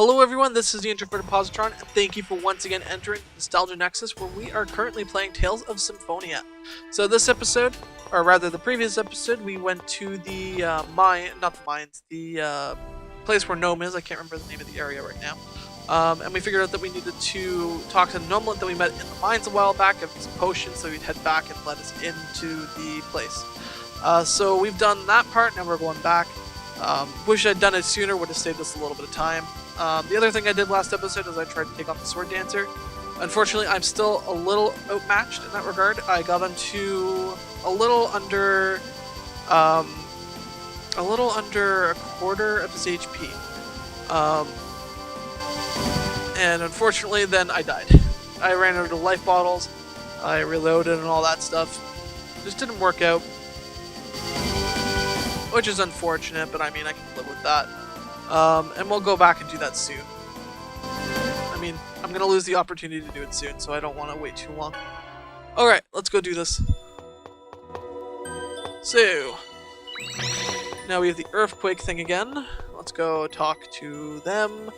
Hello everyone, this is the Introverted Positron, and thank you for once again entering Nostalgia Nexus, where we are currently playing Tales of Symphonia. So this episode, or rather the previous episode, we went to the the place where Gnome is. I can't remember the name of the area right now. And we figured out that we needed to talk to the Gnomelet that we met in the mines a while back, give him some potions so he'd head back and let us into the place. So we've done that part, now we're going back. Wish I'd done it sooner, would have saved us a little bit of time. The other thing I did last episode is I tried to take on the Sword Dancer. Unfortunately, I'm still a little outmatched in that regard. I got onto a little under a quarter of his HP. And unfortunately, then I died. I ran out of life bottles, I reloaded and all that stuff. Just didn't work out. Which is unfortunate, but I mean, I can live with that. And we'll go back and do that soon. I mean, I'm gonna lose the opportunity to do it soon, so I don't want to wait too long. Alright, let's go do this. So, now we have the earthquake thing again. Let's go talk to them.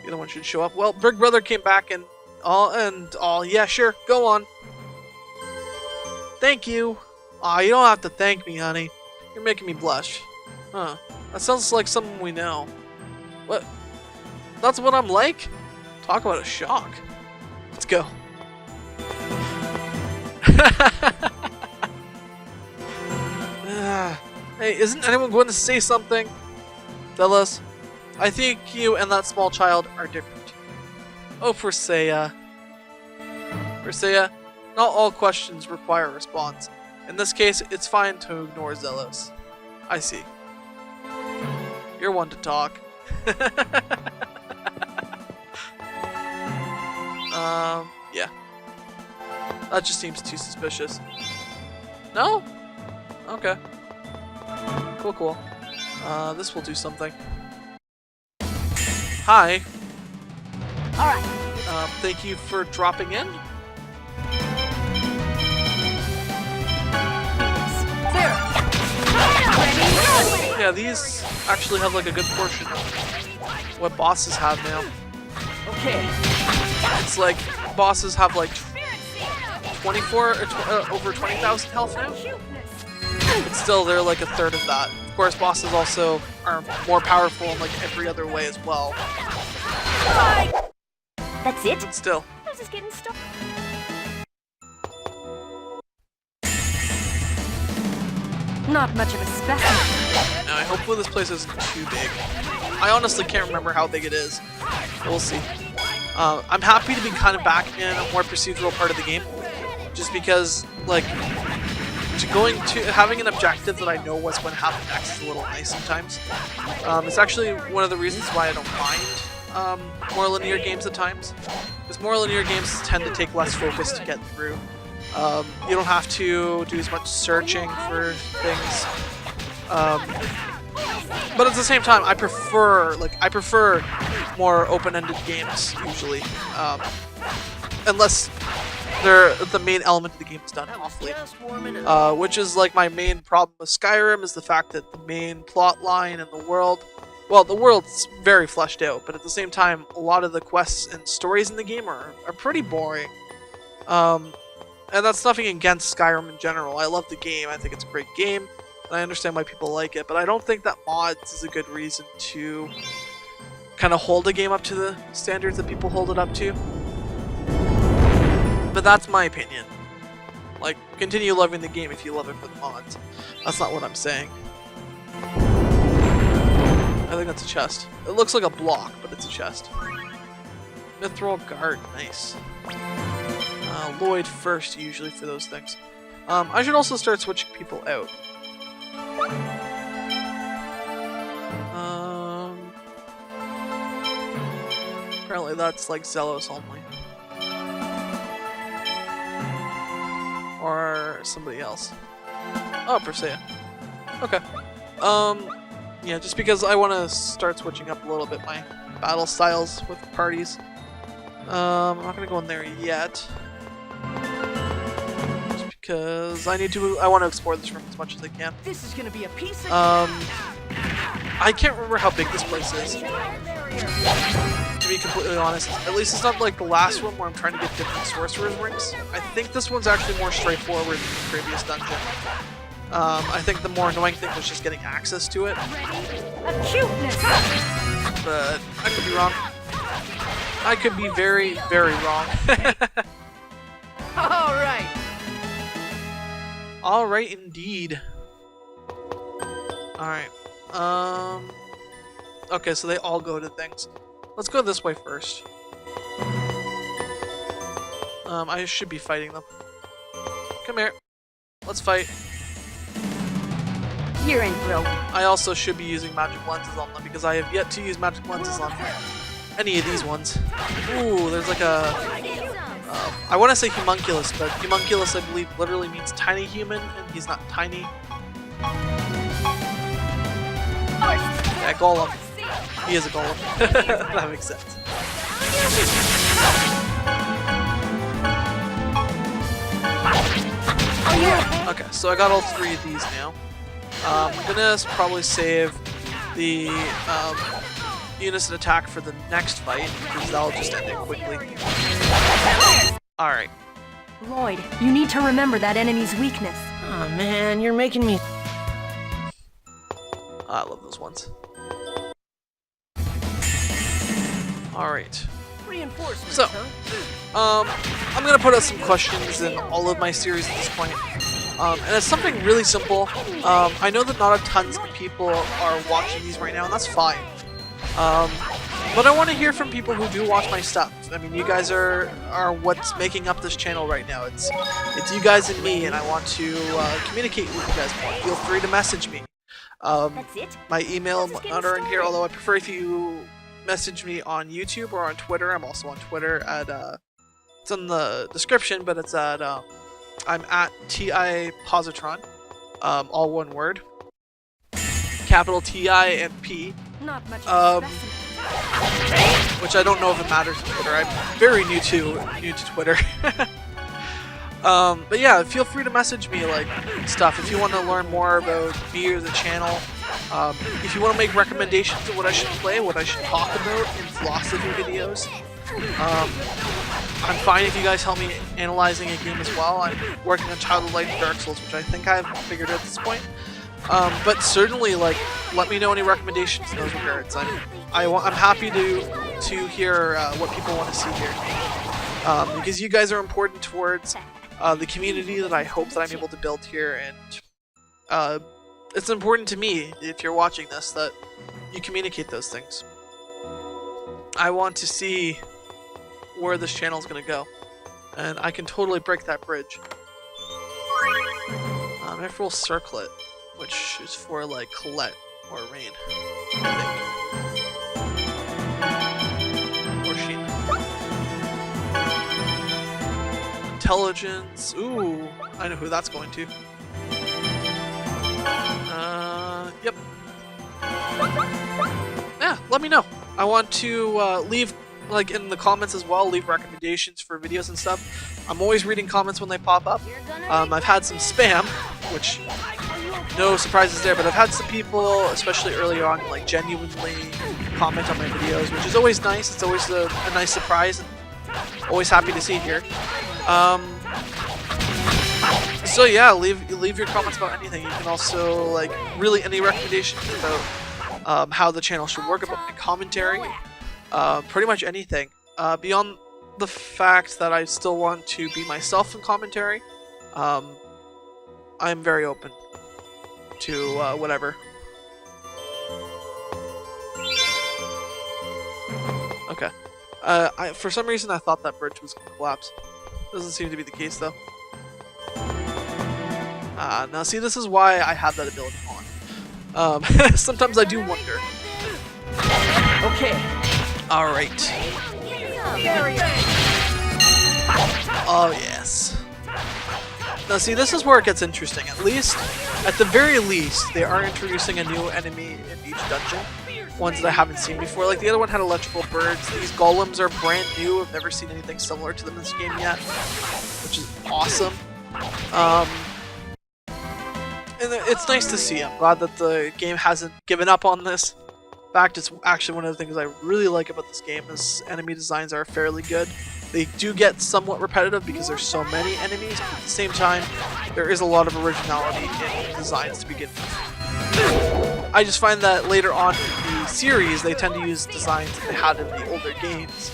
The other one should show up. Well, Big Brother came back and all. Yeah, sure, go on. Thank you. Aw, you don't have to thank me, honey. You're making me blush. Huh. That sounds like someone we know. What? That's what I'm like? Talk about a shock. Let's go. Hey, isn't anyone going to say something? Delos, I think you and that small child are different. Oh, Persea. Persea, not all questions require a response. In this case, it's fine to ignore Zelos. I see. You're one to talk. Yeah. That just seems too suspicious. No? Okay. Cool, cool. This will do something. Hi. Alright. Thank you for dropping in. Yeah, these actually have like a good portion of what bosses have now. Okay. It's like bosses have like 24 or over 20,000 health now. But still, they're like a third of that. Of course, bosses also are more powerful in like every other way as well. That's it? But still. I was just getting stuck. Not much of a specimen. Now, hopefully this place isn't too big. I honestly can't remember how big it is. We'll see. I'm happy to be kind of back in a more procedural part of the game, just because, like, having an objective that I know what's going to happen next is a little nice sometimes. It's actually one of the reasons why I don't mind more linear games at times, because more linear games tend to take less focus to get through. You don't have to do as much searching for things. But at the same time, I prefer more open-ended games usually, unless the main element of the game is done awfully. Which is like my main problem with Skyrim, is the fact that the main plot line and the world, well, the world's very fleshed out, but at the same time, a lot of the quests and stories in the game are pretty boring. And that's nothing against Skyrim in general. I love the game. I think it's a great game, and I understand why people like it, but I don't think that mods is a good reason to kind of hold a game up to the standards that people hold it up to. But that's my opinion. Like, continue loving the game if you love it for the mods. That's not what I'm saying. I think that's a chest. It looks like a block, but it's a chest. Mithril Guard, nice. Lloyd first, usually, for those things. I should also start switching people out. Apparently that's like Zelos only. Or somebody else. Oh, Persea. Okay. Yeah, just because I want to start switching up a little bit my battle styles with parties. I'm not gonna go in there yet. Because I want to explore this room as much as I can. This is gonna be a piece of I can't remember how big this place is. be completely honest. At least it's not like the last one where I'm trying to get different sorcerer's rings. I think this one's actually more straightforward than the previous dungeon. I think the more annoying thing was just getting access to it. Acuteness. But I could be wrong. I could be very, very wrong. Alright. Alright, indeed. Alright. Okay, so they all go to things. Let's go this way first. I should be fighting them. Come here. Let's fight. You're in, bro. I also should be using magic lenses on them because I have yet to use magic lenses on any of these ones. Ooh, there's like a... I want to say homunculus, but homunculus I believe literally means tiny human, and he's not tiny. Yeah, golem. He is a golem. That makes sense. Okay, so I got all three of these now. I'm gonna probably save the unison attack for the next fight, because that'll just end it quickly. Alright. Lloyd, you need to remember that enemy's weakness. Oh man, you're making me... I love those ones. Alright. So, I'm gonna put out some questions in all of my series at this point. And it's something really simple. I know that not a tons of people are watching these right now, and that's fine. But I want to hear from people who do watch my stuff. I mean, you guys are what's making up this channel right now. It's you guys and me, and I want to communicate with you guys more. Feel free to message me. That's it? My email are in here, although I prefer if you message me on YouTube or on Twitter. I'm also on Twitter at it's in the description, but it's at I'm at TI Positron, all one word, capital TI and P. Not much of a specimen. Which I don't know if it matters to Twitter. I'm very new to Twitter. But yeah, feel free to message me like stuff if you want to learn more about me or the channel. If you want to make recommendations of what I should play, what I should talk about in philosophy videos. I'm fine if you guys help me analyzing a game as well. I'm working on Child of Light and Dark Souls, which I think I've figured out at this point. But certainly, like, let me know any recommendations in those regards. I'm happy to hear what people want to see here, because you guys are important towards the community that I hope that I'm able to build here, and it's important to me, if you're watching this, that you communicate those things. I want to see where this channel is going to go, and I can totally break that bridge. If we'll circle it, which is for like Colette or Rain, I think. Or Sheena. Intelligence. Ooh, I know who that's going to. Yep. Yeah, let me know. I want to leave, like, in the comments as well, leave recommendations for videos and stuff. I'm always reading comments when they pop up. I've had some spam, which, no surprises there, but I've had some people, especially early on, like, genuinely comment on my videos, which is always nice. It's always a nice surprise, and always happy to see here. So yeah, leave your comments about anything. You can also, like, really any recommendations about how the channel should work, about my commentary, pretty much anything. Beyond the fact that I still want to be myself in commentary, I'm very open to whatever. Okay. For some reason I thought that bridge was going to collapse. Doesn't seem to be the case though. Now see, this is why I have that ability on. Sometimes I do wonder. Okay. Alright. Oh yes. Now see, this is where it gets interesting. At the very least, they are introducing a new enemy in each dungeon. Ones that I haven't seen before. Like the other one had electrical birds. These golems are brand new. I've never seen anything similar to them in this game yet, which is awesome. And it's nice to see. I'm glad that the game hasn't given up on this. In fact, it's actually one of the things I really like about this game is enemy designs are fairly good. They do get somewhat repetitive because there's so many enemies, but at the same time, there is a lot of originality in designs to begin with. I just find that later on in the series, they tend to use designs that they had in the older games,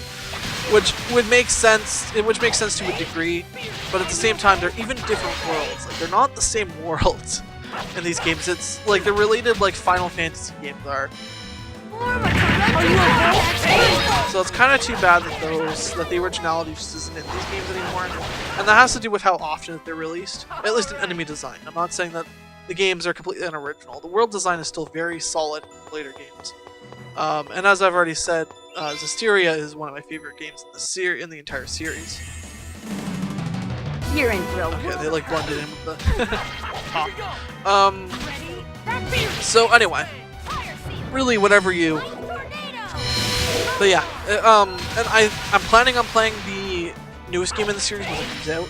which would make sense. Which makes sense to a degree, but at the same time, they're even different worlds. Like, they're not the same worlds in these games. It's like they're related, like Final Fantasy games are. So it's kind of too bad that the originality just isn't in these games anymore, and that has to do with how often they're released. At least in enemy design. I'm not saying that the games are completely unoriginal. The world design is still very solid in later games. And as I've already said, Zestiria is one of my favorite games in the entire series. You're in for a Okay, they like blended in with the top. So anyway, really whatever you. But yeah, and I'm planning on playing the newest game in the series when it comes out.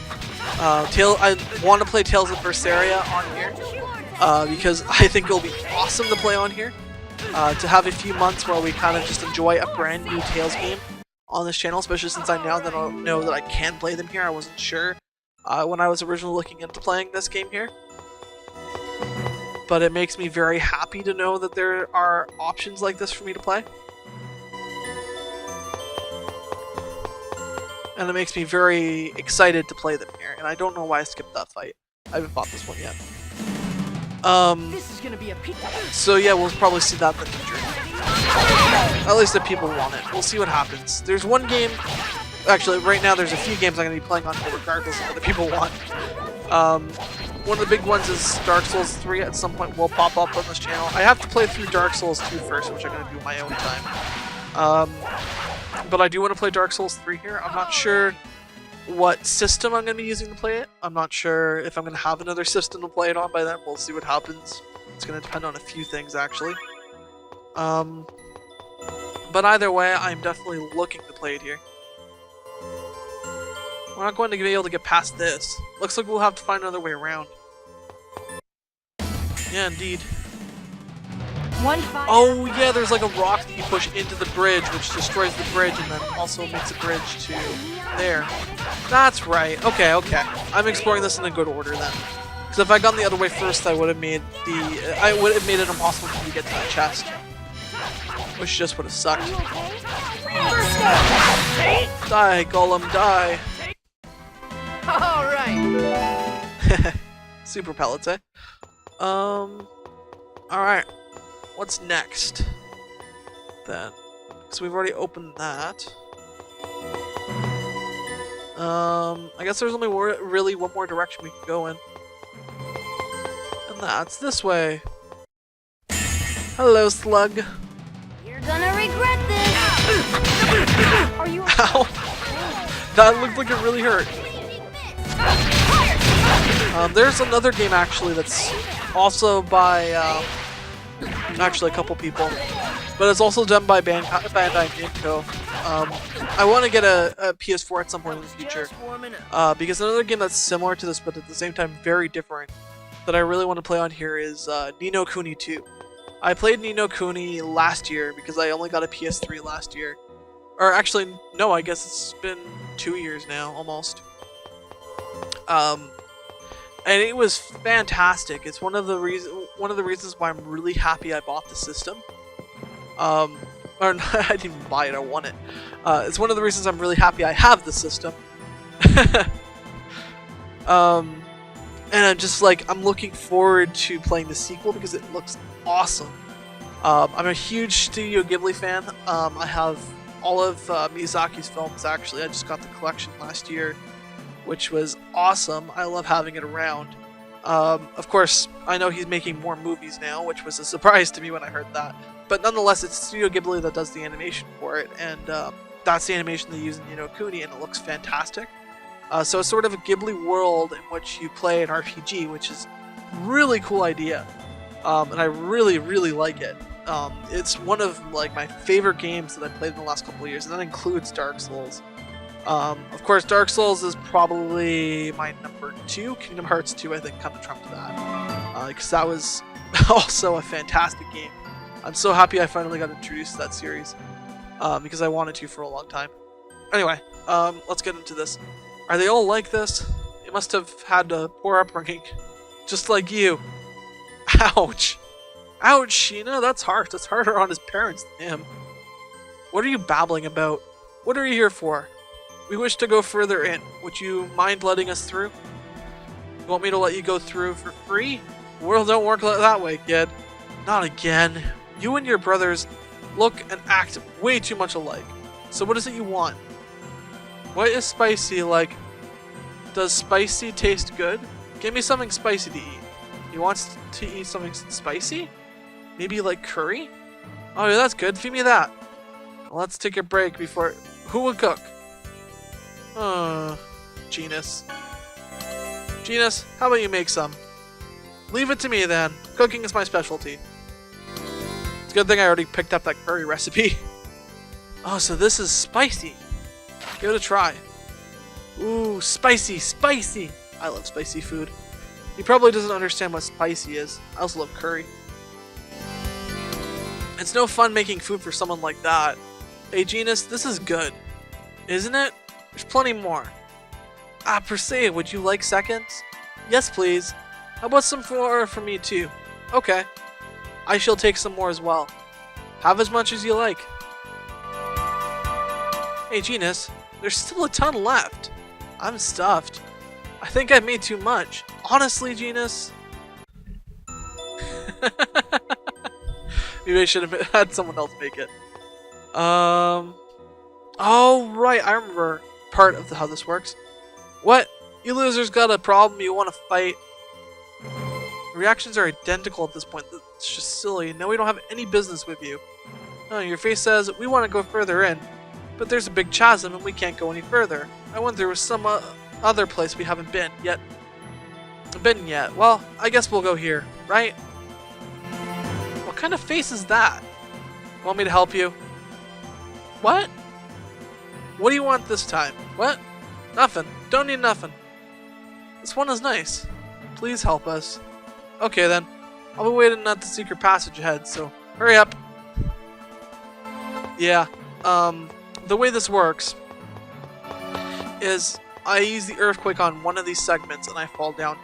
I want to play Tales of Berseria on here because I think it'll be awesome to play on here. To have a few months where we kind of just enjoy a brand new Tales game on this channel, especially since I now know that I can play them here. I wasn't sure when I was originally looking into playing this game here. But it makes me very happy to know that there are options like this for me to play. And it makes me very excited to play them here. And I don't know why I skipped that fight. I haven't fought this one yet. This is gonna be a So yeah, we'll probably see that in the future. At least if people want it. We'll see what happens. There's one game... Actually, right now there's a few games I'm going to be playing on here regardless of what the people want. One of the big ones is Dark Souls 3 at some point will pop up on this channel. I have to play through Dark Souls 2 first, which I'm going to do in my own time. But I do want to play Dark Souls 3 here. I'm not sure what system I'm going to be using to play it. I'm not sure if I'm going to have another system to play it on by then. We'll see what happens. It's going to depend on a few things, actually. But either way, I'm definitely looking to play it here. We're not going to be able to get past this. Looks like we'll have to find another way around. Yeah, indeed. Oh yeah, there's like a rock that you push into the bridge, which destroys the bridge and then also makes a bridge to there. That's right. Okay, okay. I'm exploring this in a good order then. Because if I'd gone the other way first, I would have made it impossible for me to get to that chest. Which just would have sucked. Die, Golem, die. Alright. Super pellets, eh? Alright. What's next? Then. So we've already opened that. I guess there's only really one more direction we can go in. And that's this way. Hello, slug. You're gonna regret this. Are you? Ow! That looked like it really hurt. There's another game actually that's also by actually a couple people, but it's also done by Bandai Namco. I want to get a PS4 at some point in the future because another game that's similar to this but at the same time very different that I really want to play on here is Ni no Kuni 2. I played Ni no Kuni last year because I only got a PS3 last year. Or actually, no, I guess it's been 2 years now, almost. And it was fantastic. It's one of the reasons why I'm really happy I bought the system. Or I didn't even buy it, I won it. It's one of the reasons I'm really happy I have the system. And I'm just like, I'm looking forward to playing the sequel because it looks awesome. I'm a huge Studio Ghibli fan. I have all of Miyazaki's films, actually. I just got the collection last year, which was awesome. I love having it around. Of course, I know he's making more movies now, which was a surprise to me when I heard that. But nonetheless, it's Studio Ghibli that does the animation for it, and that's the animation they use in Ni no Kuni, and it looks fantastic. So it's sort of a Ghibli world in which you play an RPG, which is a really cool idea. And I really, really like it. It's one of like my favorite games that I played in the last couple of years, and that includes Dark Souls. Of course, Dark Souls is probably my number 2. Kingdom Hearts 2, I think, kind of trumped that. Because that was also a fantastic game. I'm so happy I finally got introduced to that series because I wanted to for a long time. Anyway, let's get into this. Are they all like this? They must have had a poor upbringing, just like you. Ouch. Ouch, Sheena, that's harsh. That's harder on his parents than him. What are you babbling about? What are you here for? We wish to go further in. Would you mind letting us through? You want me to let you go through for free? The world don't work that way, kid. Not again. You and your brothers look and act way too much alike. So what is it you want? What is spicy like? Does spicy taste good? Give me something spicy to eat. He wants to eat something spicy? Maybe like curry? Oh yeah, that's good. Feed me that. Let's take a break before... Who will cook? Genus. Genus, how about you make some? Leave it to me then. Cooking is my specialty. It's a good thing I already picked up that curry recipe. Oh, so this is spicy. Give it a try. Ooh, spicy, spicy. I love spicy food. He probably doesn't understand what spicy is. I also love curry. It's no fun making food for someone like that. Hey, Genus, this is good. Isn't it? There's plenty more. Ah, per se, would you like seconds? Yes, please. How about some for me too? Okay. I shall take some more as well. Have as much as you like. Hey, Genus, there's still a ton left. I'm stuffed. I think I made too much. Honestly, Genus. Maybe I should have had someone else make it. Oh, right, I remember part of how this works. What? You losers got a problem you want to fight? The reactions are identical at this point. It's just silly. Now we don't have any business with you. Oh, your face says, we want to go further in. But there's a big chasm and we can't go any further. I went through some other place we haven't been yet. Well, I guess we'll go here, right? What kind of face is that? Want me to help you? What? What do you want this time? What? Nothing. Don't need nothing. This one is nice. Please help us. Okay then. I'll be waiting at the secret passage ahead, so hurry up. Yeah. The way this works is I use the earthquake on one of these segments and I fall down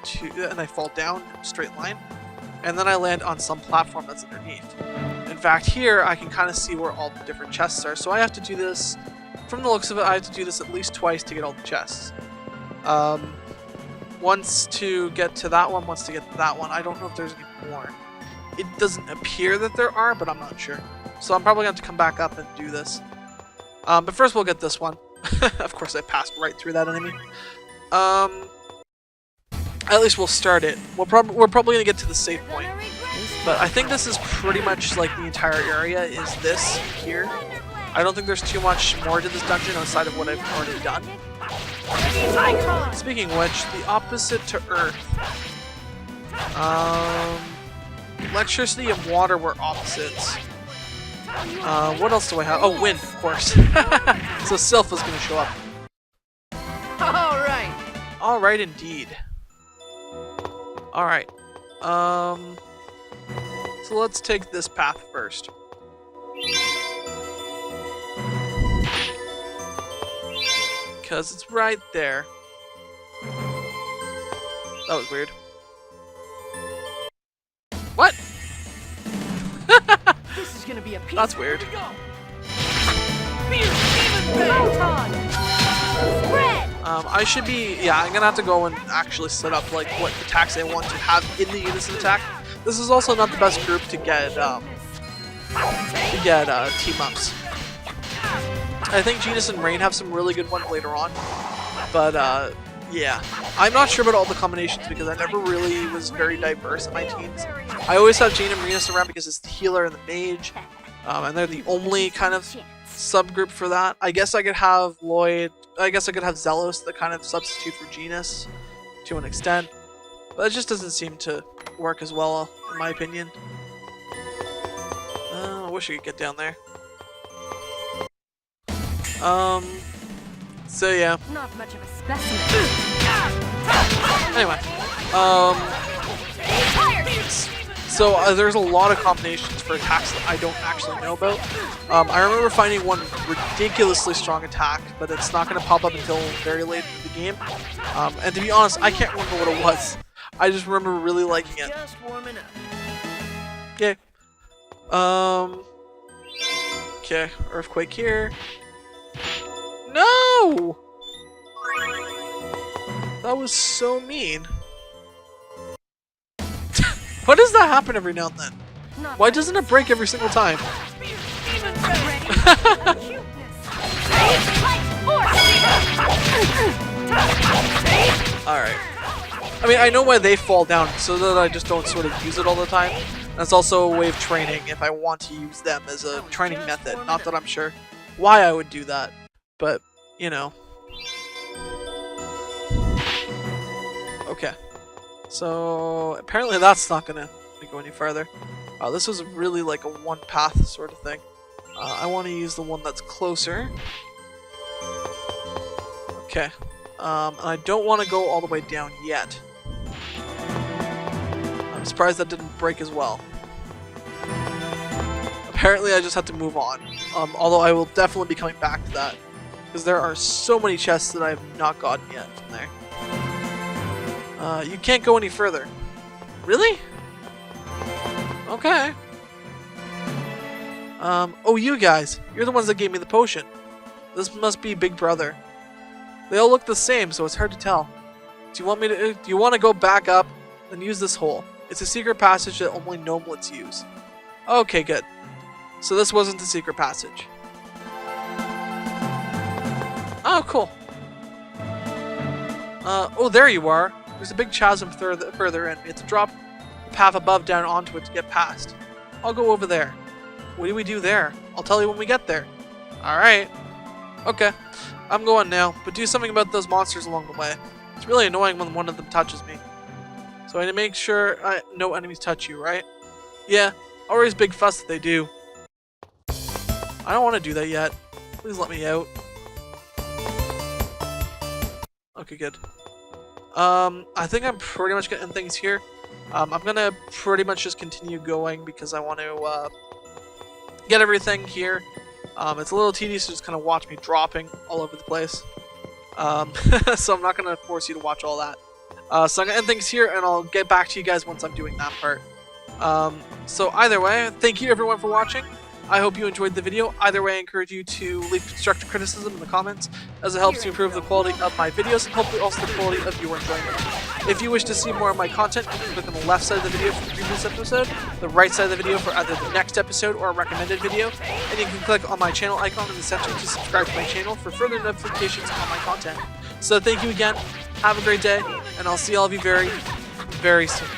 straight line, and then I land on some platform that's underneath. In fact, here I can kind of see where all the different chests are, so I have to do this. From the looks of it, I have to do this at least twice to get all the chests. Once to get to that one, once to get to that one. I don't know if there's any more. It doesn't appear that there are, but I'm not sure. So I'm probably going to have to come back up and do this. But first we'll get this one. Of course I passed right through that enemy. At least we'll start it. We're probably going to get to the save point. But I think this is pretty much like the entire area is this here. I don't think there's too much more to this dungeon outside of what I've already done. Speaking of which, the opposite to Earth. Electricity and water were opposites. What else do I have? Oh, wind, of course. So Silpha's gonna show up. Alright! Alright, indeed. Alright. So let's take this path first. Because it's right there. That was weird. What? This is gonna be a piece. That's weird. I should be, yeah, I'm gonna have to go and actually set up like what attacks I want to have in the unison attack. This is also not the best group to get team-ups. I think Genus and Rain have some really good ones later on, but yeah. I'm not sure about all the combinations because I never really was very diverse in my teams. I always have Jane and Renus around because it's the healer and the mage, and they're the only kind of subgroup for that. I guess I could have Lloyd, I guess I could have Zelos, the kind of substitute for Genus to an extent, but it just doesn't seem to work as well, in my opinion. I wish I could get down there. So yeah. Not much of a specimen. Anyway, So there's a lot of combinations for attacks that I don't actually know about. I remember finding one ridiculously strong attack, but it's not going to pop up until very late in the game. And to be honest, I can't remember what it was. I just remember really liking it. Okay. Okay, earthquake here. No! That was so mean. Why does that happen every now and then? Why doesn't it break every single time? Alright. I mean, I know why they fall down, so that I just don't sort of use it all the time. That's also a way of training if I want to use them as a training method. Not that I'm sure why I would do that, but, you know. Okay. So, apparently that's not gonna go any further. This was really like a one path sort of thing. I want to use the one that's closer. Okay. And I don't want to go all the way down yet. I'm surprised that didn't break as well. Apparently I just have to move on. Although I will definitely be coming back to that. Because there are so many chests that I have not gotten yet from there. You can't go any further. Really? Okay. Oh, you guys. You're the ones that gave me the potion. This must be Big Brother. They all look the same, so it's hard to tell. Do you want to go back up? Then use this hole. It's a secret passage that only gnomelets use. Okay, good. So this wasn't the secret passage. Oh, cool. Oh, there you are. There's a big chasm further in. We have to drop the path above down onto it to get past. I'll go over there. What do we do there? I'll tell you when we get there. Alright. Okay. I'm going now, but do something about those monsters along the way. It's really annoying when one of them touches me. So I need to make sure no enemies touch you, right? Yeah. Always big fuss that they do. I don't want to do that yet. Please let me out. Okay, good. I think I'm pretty much getting things here. I'm gonna pretty much just continue going because I want to get everything here. It's a little tedious to just kind of watch me dropping all over the place. So I'm not gonna force you to watch all that. So I'm gonna end things here, and I'll get back to you guys once I'm doing that part. So either way, thank you everyone for watching. I hope you enjoyed the video. Either way, I encourage you to leave constructive criticism in the comments, as it helps to improve the quality of my videos and hopefully also the quality of your enjoyment. If you wish to see more of my content, you can click on the left side of the video for the previous episode, the right side of the video for either the next episode or a recommended video, and you can click on my channel icon in the center to subscribe to my channel for further notifications on my content. So thank you again, have a great day, and I'll see all of you very, very soon.